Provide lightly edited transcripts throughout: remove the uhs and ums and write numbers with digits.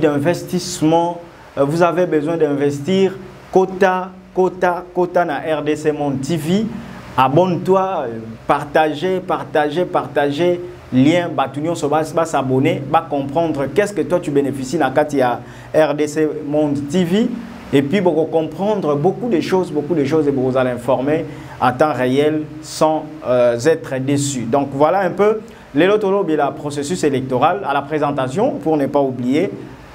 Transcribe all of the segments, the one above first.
d'investissement, vous avez besoin d'investir, quota na RDC Monde TV. Abonne-toi, partagez, lien, Batunion va s'abonner, va comprendre qu'est-ce que toi tu bénéficies dans RDC Monde TV. Et puis, vous comprendre beaucoup de choses et vous allez informer à temps réel sans être déçu. Donc, voilà un peu le processus électoral à la présentation, pour ne pas oublier.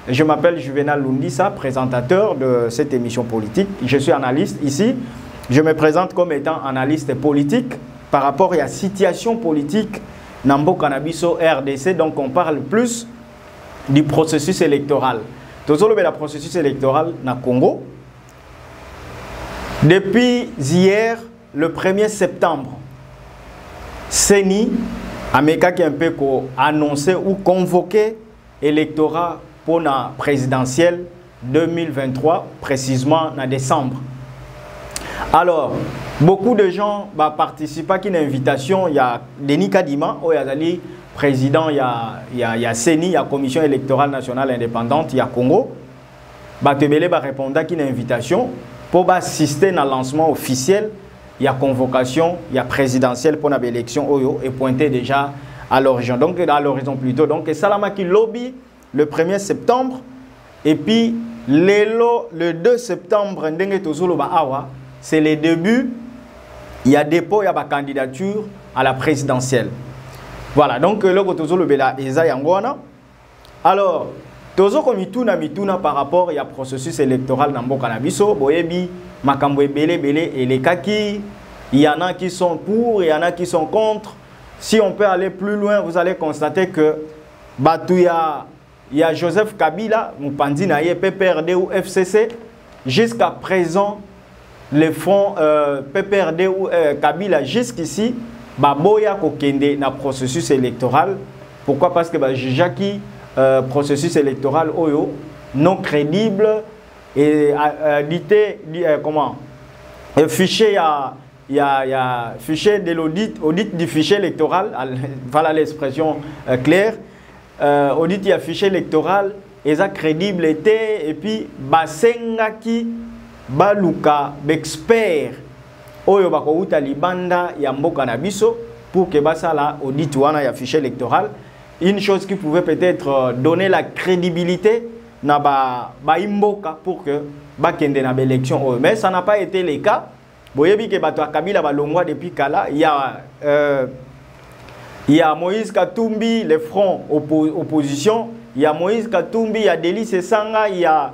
Je m'appelle Juvenal Lundisa, présentateur de cette émission politique. Je suis analyste ici. Je me présente comme étant analyste politique par rapport à la situation politique Nambo Cannabiso RDC. Donc on parle plus du processus électoral. Tout le processus électoral na Congo. Depuis hier, le 1er septembre, CENI Américain qui a un peu annoncé ou convoqué l'électorat pour la présidentielle 2023, précisément en décembre. Alors, beaucoup de gens participent à une invitation. Il y a Denis Kadima, président, il y a CENI, il y a Commission électorale nationale indépendante, il y a Congo. Batebele va répondre à une invitation pour assister à un lancement officiel. Il y a convocation, il y a présidentielle pour l'élection Oyo et pointé déjà à l'horizon. Donc, à l'horizon plutôt. Donc, Salamaki lobby le 1er septembre. Et puis, le 2 septembre, c'est le début. Il y a dépôt, il y a candidature à la présidentielle. Voilà. Donc, alors, Tozo comme mituna par rapport à processus électoral dans Bokanabiso, Boyebi, Makambo Bele et les Kaki, il y en a qui sont pour, il y en a qui sont contre. Si on peut aller plus loin, vous allez constater que il y a Joseph Kabila, Mupandi Naye, PPRD ou FCC. Jusqu'à présent, les fonds PPRD ou Kabila, jusqu'ici, Baboya Kokende na processus électoral. Pourquoi? Parce que Jaki processus électoral Oyo non crédible et comment fichier il y a fichier de audit du fichier électoral, voilà l'expression claire, audit il y a fichier électoral et ça crédibilité et puis basengaki baluka expert Oyo bakouta libanda ya mboka na biso pour que basala audit wana ya fichier électoral. Une chose qui pouvait peut-être donner la crédibilité na imboka pour que bakende na élection. Mais ça n'a pas été le cas. Boyebi ke bato Kabila balongwa depuis kala, il y a Moïse Katumbi, le front opposition, il y a Moïse Katumbi, il y a Delis Esanga, il y a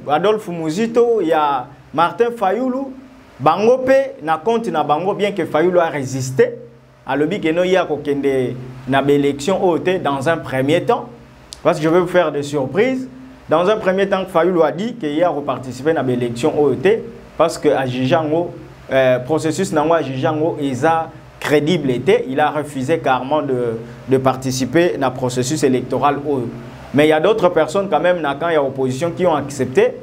Adolphe Muzito, il y a Martin Fayoulou. Bango pe na compte na bango bien que Fayoulou a résisté. À l'objet que nous y a kokende na élection OT dans un premier temps, parce que je vais vous faire des surprises. Dans un premier temps, Fayoulou a dit qu'il a reparticipé à l'élection OET parce que à Jijango, processus nango à Jijango est crédible était, il a refusé carrément de participer à processus électoral OE. Mais il y a d'autres personnes quand même quand il y a opposition qui ont accepté,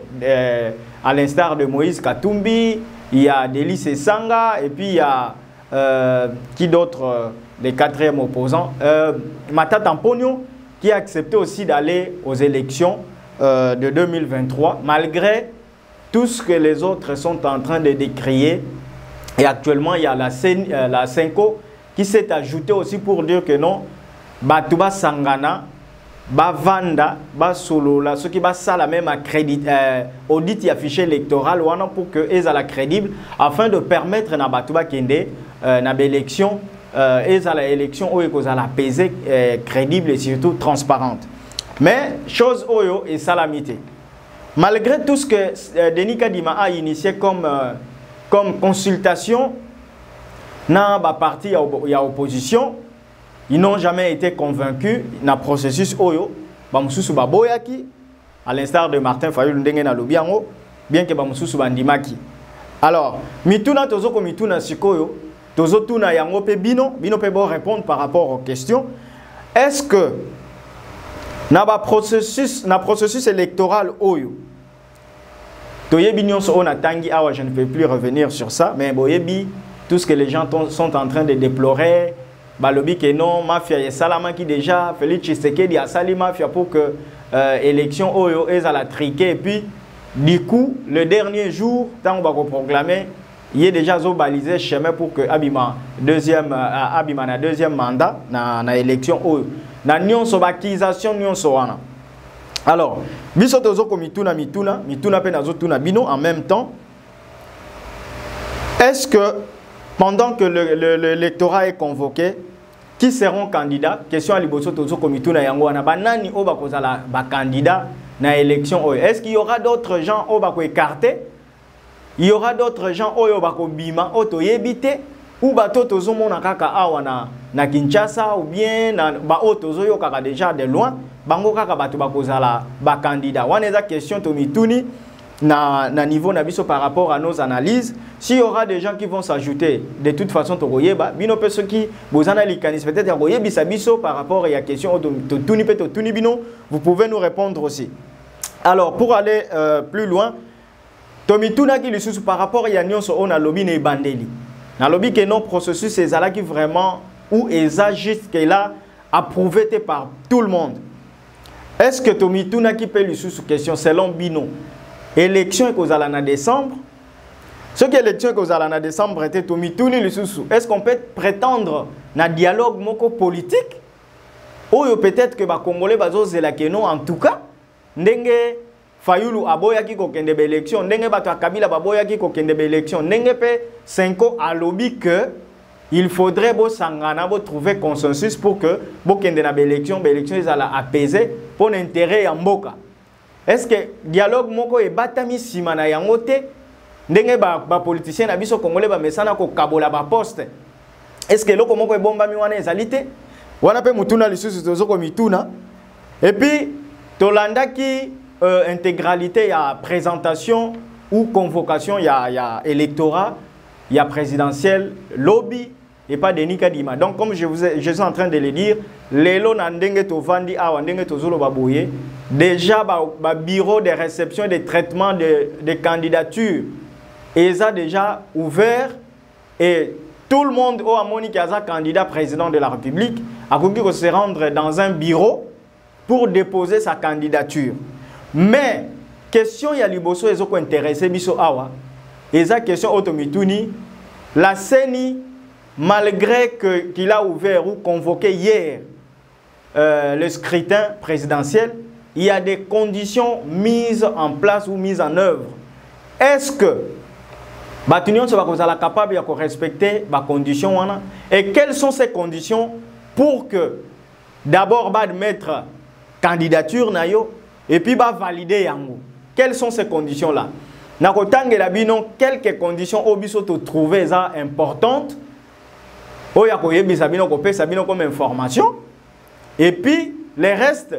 à l'instar de Moïse Katumbi, il y a Delis Esanga et puis il y a qui d'autres, les quatrièmes opposants, Matata Mpogno qui a accepté aussi d'aller aux élections de 2023 malgré tout ce que les autres sont en train de décrier. Et actuellement il y a la Senko qui s'est ajoutée aussi pour dire que non, Batouba Sangana, Bavanda, Basolola, ce qui va ça la même audit et affiché électoral pour que ils la crédible afin de permettre à Batouba Kende na l'élection et à l'élection où ils la pesée crédible et surtout transparente. Mais chose oyo et salamité. Malgré tout ce que Denis Kadima a initié comme consultation dans la partie il y a opposition, ils n'ont jamais été convaincus dans le processus oyo. Bamususu baboyaki à l'instar de Martin Fayoulou ndenge na lobiango bien que bamususu bandimaki. Alors, mituna tozoko mituna sikoyo tozo tuna yango pe bino pe bon répondre par rapport aux questions. Est-ce que na processus électoral oyo toyebi nyonso on atangi awa, je ne peux plus revenir sur ça, mais boyebi tout ce que les gens sont en train de déplorer, balobi que non mafia et salama qui déjà Félix Tshisekedi a sali mafia pour que élection oyo et à la triquer et puis du coup le dernier jour tant on va proclamer il est déjà balisé chemin pour que Abima deuxième mandat na élection oyo na nyonso bakisation nyonso wana. Alors biso tozo ko mituna pe nazo tuna bino en même temps. Est-ce que pendant que l'électorat est convoqué, qui seront candidats? Question à Liboso Tozo Komituna Yango wana banani o bakozala ba candidat na élection oyo. Est-ce qu'il y aura d'autres gens au bako écarté? Il y aura d'autres gens oyo bako bima oto yebite ou bato tozo mona kaka awa na Kinshasa ou bien na ba otozo yo kaka déjà de loin bango kaka bato bakozala ba candidat. Wana eza question to mituni na niveau na biso par rapport à nos analyses. S'il y aura des gens qui vont s'ajouter, de toute façon to koyeba bino pe ceux qui bozana likanis peut-être ya koyebisa biso par rapport à la question to tuni pe to tuni bino, vous pouvez nous répondre aussi. Alors pour aller plus loin, Tomituna qui lisusu par rapport à nyonso on a lobby ne bandeli. Na lobby que non processus ezala qui vraiment ou eza juste que là approuvé par tout le monde. Est-ce que Tomituna qui peut lisusu question selon bino élection ekozala na décembre? Ce qui est élection ekozala na décembre était Tomituni lisusu. Est-ce qu'on peut prétendre na dialogue moko politique? Ou peut-être que ba Congolais bazozela que non en tout cas ndenge Fayulu aboyaki kokende ba élection, ndenge bato Kabila baboyaki kokende ba élection, ndenge pe 5 ans à lobby que il faudrait bo sangana bo trouver consensus pour que bo kende na ba élection ezala apaisé pour l'intérêt ya mboka. Est-ce que dialogue moko e batami sima na yango te ndenge ba politicien na biso congolais ba mesana ko kabola ba poste? Est-ce que loko moko e bomba mi wana ezali te? Wana pe mutuna lisusu tozo ko mituna. Et puis tolanda ki intégralité ya présentation ou convocation ya électorat, ya présidentiel, lobby et pas Denis Kadima. Donc comme je suis en train de le dire, lelo na ndenge to vandi awa ndenge to zolo baboye. Déjà, le bureau de réception et de traitement de candidatures est déjà ouvert et tout le monde au Amoni qui a candidat président de la République a voulu se rendre dans un bureau pour déposer sa candidature. Mais, question il y a liboso et zoko intéressé biso awa, et ça question automituni, la CENI, malgré qu'il a ouvert ou convoqué hier le scrutin présidentiel, il y a des conditions mises en place ou mises en œuvre. Est-ce que Batunion sera capable de respecter les conditions? Et quelles sont ces conditions pour que d'abord mettre candidature et puis valider yango? Quelles sont ces conditions-là? Quelques conditions obiso to trouver ça importantes. Comme information. Et puis les restes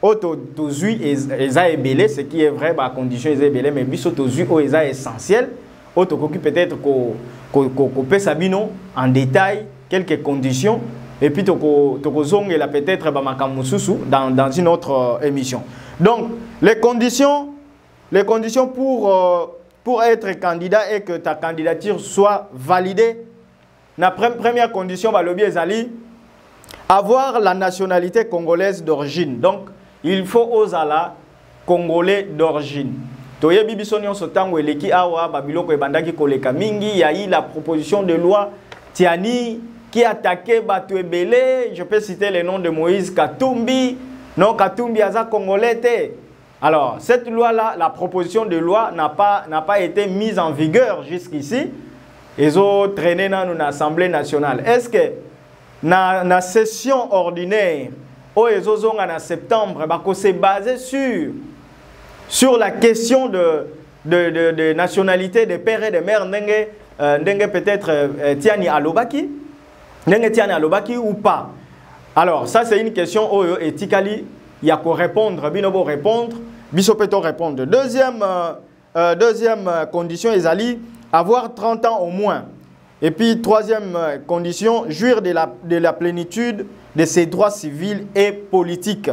ce qui est vrai, la condition est ébélée, mais est essentiel. Peut-être en détail quelques conditions et puis peut-être dans une autre émission. Donc les conditions pour être candidat et que ta candidature soit validée. La première condition, avoir la nationalité congolaise d'origine. Donc il faut osala congolais d'origine. Toye bibisoni sotango eleki awa babiloko ebandaki koleka mingi, il y a eu la proposition de loi Tiani qui attaquait Bato Ebele, je peux citer le nom de Moïse Katumbi. Non, Katumbi aza congolais te. Alors, cette loi-là, la proposition de loi n'a pas été mise en vigueur jusqu'ici. Ils ont traîné dans l'Assemblée nationale. Est-ce que dans la session ordinaire, en septembre, c'est basé sur la question de nationalité des pères et des mères, peut-être Tiani Alobaki ou pas. Alors, ça c'est une question éthiquement, il y a qu'à répondre, binobo répondre, bisopeto répondre. Deuxième condition, Ezali, avoir 30 ans au moins. Et puis, troisième condition, jouir de la plénitude de ses droits civils et politiques.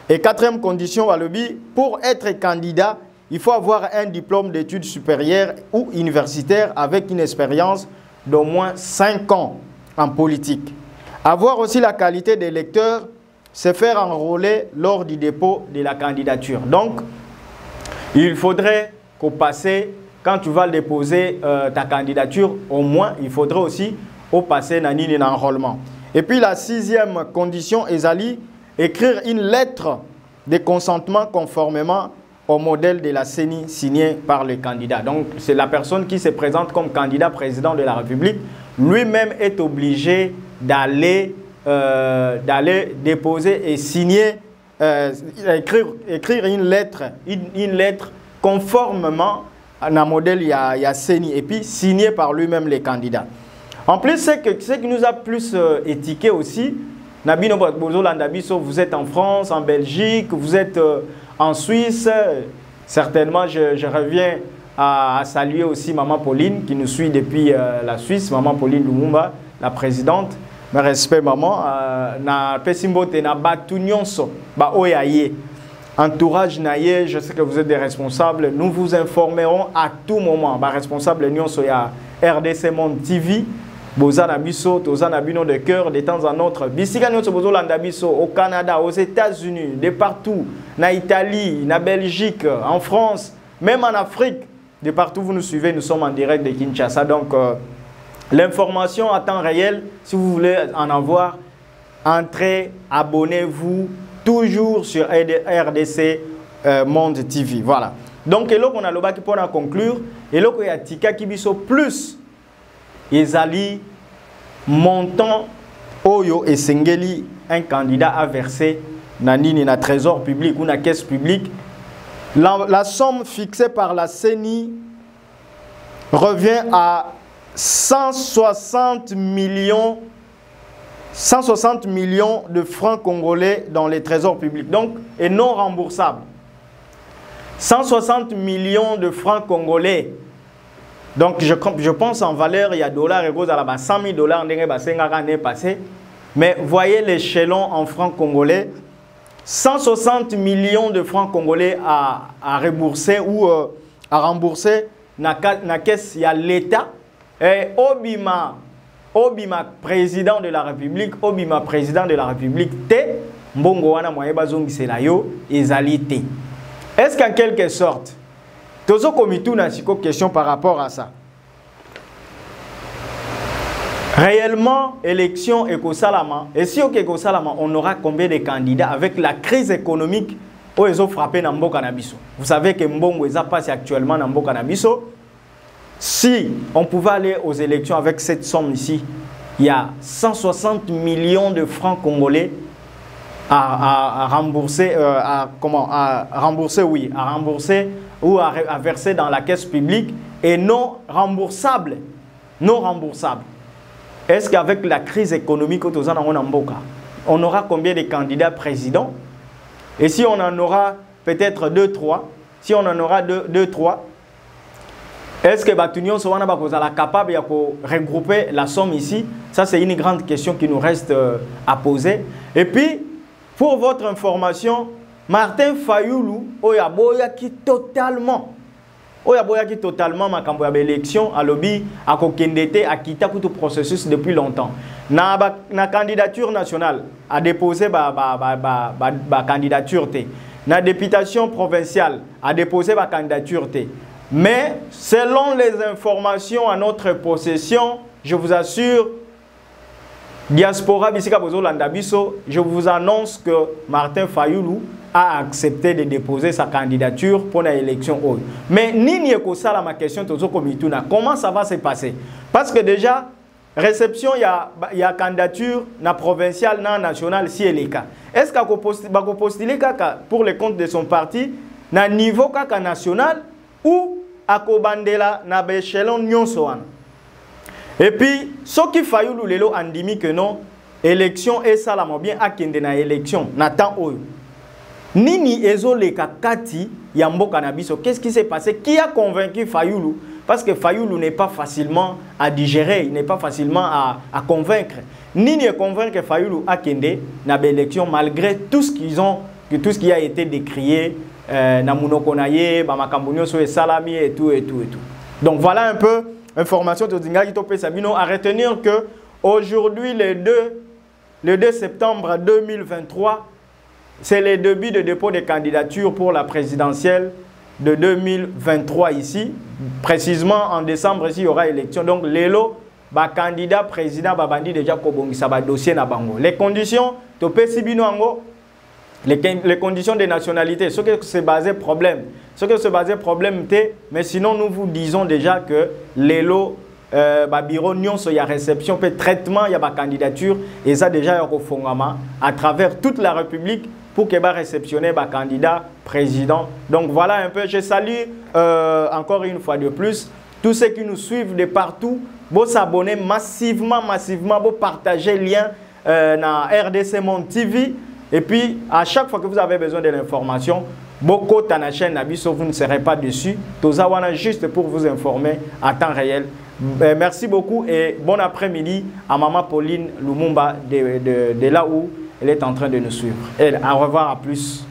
Et quatrième condition, pour être candidat, il faut avoir un diplôme d'études supérieures ou universitaires avec une expérience d'au moins 5 ans en politique. Avoir aussi la qualité d'électeur se faire enrôler lors du dépôt de la candidature. Donc, il faudrait qu'au passé, quand tu vas déposer ta candidature, au moins, il faudrait aussi au passé un enrôlement. Et puis la 6e condition, Ezali, écrire une lettre de consentement conformément au modèle de la CENI signé par le candidat. Donc, c'est la personne qui se présente comme candidat président de la République. Lui-même est obligé d'aller déposer et signer, écrire une lettre conformément à un modèle il y a CENI et puis signé par lui-même les candidats. En plus, ce qui nous a plus étiqué aussi, vous êtes en France, en Belgique, vous êtes en Suisse. Certainement, je reviens à saluer aussi Maman Pauline qui nous suit depuis la Suisse, Maman Pauline Lumumba, la présidente. Mes respects, maman. Na pesimbote na batunyonso ba oyaye. Entourage naye, je sais que vous êtes des responsables. Nous vous informerons à tout moment. Ba responsable nyonso ya RDC Monde TV. Bozana biso, tozana bino de cœur de temps en autre. Bisika nyonso bozolanda biso au Canada, aux États-Unis, de partout, na Italie, na Belgique, en France, même en Afrique. De partout vous nous suivez, nous sommes en direct de Kinshasa. Donc l'information à temps réel, si vous voulez en avoir, entrez, abonnez-vous toujours sur RDC Monde TV. Voilà. Donc, et là, on a le bac pour en conclure. Et là, il y a Tika Kibiso plus Ezali montant Oyo et Sengeli, un candidat à verser Nanini na trésor public ou na caisse publique. La somme fixée par la CENI revient à 160 millions de francs congolais dans les trésors publics, donc, et non remboursables. 160 millions de francs congolais. Donc, je pense en valeur, il y a dollars et gros à la 100 000 dollars, mais voyez l'échelon en francs congolais. 160 millions de francs congolais à rembourser ou à rembourser na caisse, il y a l'État. Et Obima président de la République, te mbongo wana moye bazongisela yo ezali te. Est-ce qu'en quelque sorte tozo komitu na siko question par rapport à ça? Réellement, élection Eko-Salama, et si Eko-Salama, on aura combien de candidats avec la crise économique où ils ont frappé dans Mboka Nabiso? Vous savez que Mbongo est passé actuellement dans Mboka Nabiso. Si on pouvait aller aux élections avec cette somme ici, il y a 160 millions de francs congolais à rembourser, ou à verser dans la caisse publique et non remboursables. Non remboursables. Est-ce qu'avec la crise économique, on aura combien de candidats présidents? Et si on en aura peut-être 2-3, si on en aura 2-3, est-ce que Batunion sera capable de regrouper la somme ici? Ça, c'est une grande question qui nous reste à poser. Et puis, pour votre information, Martin Fayoulou, Oyaboya qui totalement ma élection à lobby à kokendete à quitter tout processus depuis longtemps. Na candidature nationale a déposé ba candidature té. Na députation provinciale a déposé ba candidature té. Mais selon les informations à notre possession, je vous assure, Diaspora Bisika Bozo Landabiso, je vous annonce que Martin Fayoulou a accepté de déposer sa candidature pour l'élection. Mais Nini Ekosala, ma question, comment ça va se passer? Parce que déjà, réception, il y a candidature na provinciale, na nationale, si elle est cas. Est-ce qu'il va postuler pour le compte de son parti, na niveau kaka national ou à Kobandela, na béchelon nyonsoan? Et puis, ce qui Fayoulou lelo andimi que non, élection et ça la bien à kende na élection, n'attend oyo. Nini ezole kakati yambo kanabiso. Qu'est-ce qui s'est passé? Qui a convaincu Fayoulou? Parce que Fayoulou n'est pas facilement à digérer, il n'est pas facilement à convaincre. Nini est convaincre Fayoulou à kende na élection malgré tout ce qui a été décrié na munokonaye, ba makambunyo so et salami et tout. Donc voilà un peu information de Zinga Kito Pesabino à retenir que aujourd'hui les deux le 2 septembre 2023, c'est le début de dépôt de candidature pour la présidentielle de 2023 ici. Précisément en décembre, ici, il y aura élection. Donc, l'élo, bah, candidat président, bah, bandi déjà kobongisa ba dossier na bango. Les conditions, topé sibinoango, les conditions de nationalité, ce que c'est basé problème. Ce que c'est basé problème, mais sinon, nous vous disons déjà que l'élo, bureau nyonso ya réception peut traitement ya ba candidature et ça déjà ya fongama à travers toute la République pour que ba réceptionner ba candidat président. Donc voilà un peu, je salue encore une fois de plus tous ceux qui nous suivent de partout. Vous s'abonner massivement, vous partager lien dans RDC Monde TV et puis à chaque fois que vous avez besoin de l'information, beaucoup dans la chaîne Nabiso, vous ne serez pas dessus. Tozawana juste pour vous informer à temps réel. Merci beaucoup et bon après-midi à Maman Pauline Lumumba de là où elle est en train de nous suivre. Et au revoir, à plus.